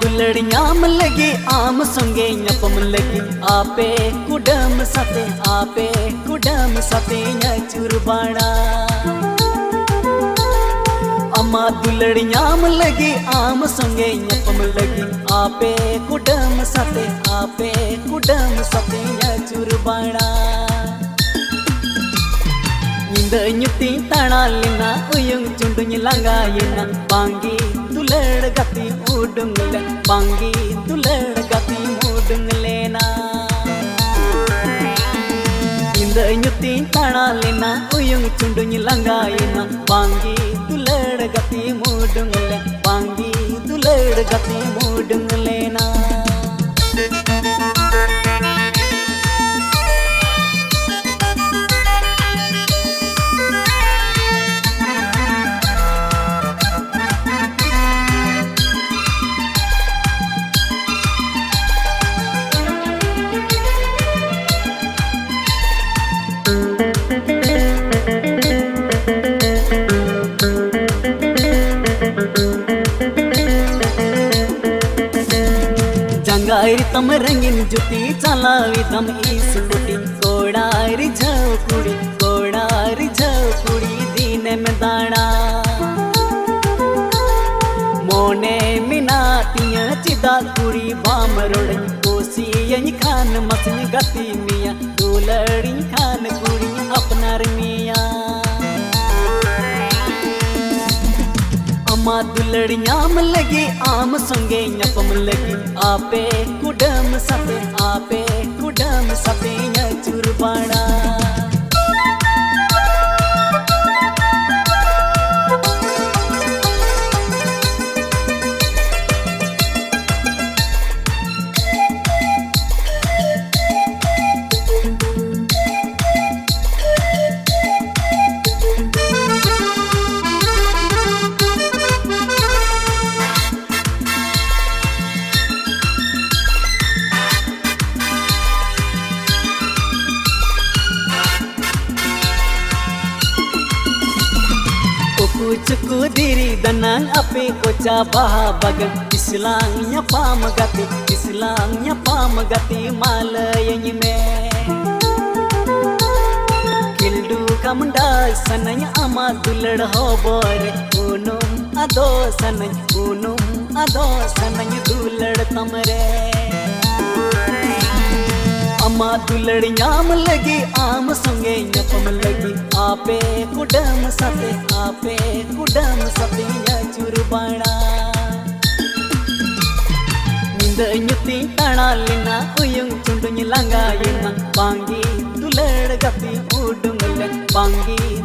दुलड़ियाम लगी आम संगे ञपम लगी आपे कुडम सते चुरबाड़ा अम्मा दुलड़ियाम लगी आम संगे ञपम लगी आपे कुडम सते चुरबाड़ा nyuti tanalina uyung cundunya langayina bangi dular gati udung le bangi dular gati udung lena inda nyuti tanalina uyung cundunya langayina bangi dular gati udung le bangi dular gati udung lena जंगारी तम रंगीन जुती चलावी दम इस कुटी कोड़ारी जाओ कुड़ी दीने में दाना मोने मिनातिया चिदा कुड़ी बाम रोड़ी कोसी यही खान मसनी गति मिया दुलड़ी खान कुड़ी अपना मिया अम्मा दुलड़ियाम लगी आम संगे ञपम लगी आपे कुडम सते चुरबाड़ा चुकु दीरी दनांग अपे कोचा बाहा बगल इसलांगnya pam gati malayanya में किल्डू कमंडा सनय अमा दुलड़ हो बोरे उनुम अदो सनय दुलड़ तमरे अम्मा दुलड़ियाम लगी आम संगे ञपम लगी आपे कुडम सते चुरबाड़ा nyuti tanalina uyung cundunya langayina bangi dular gati udung le bangi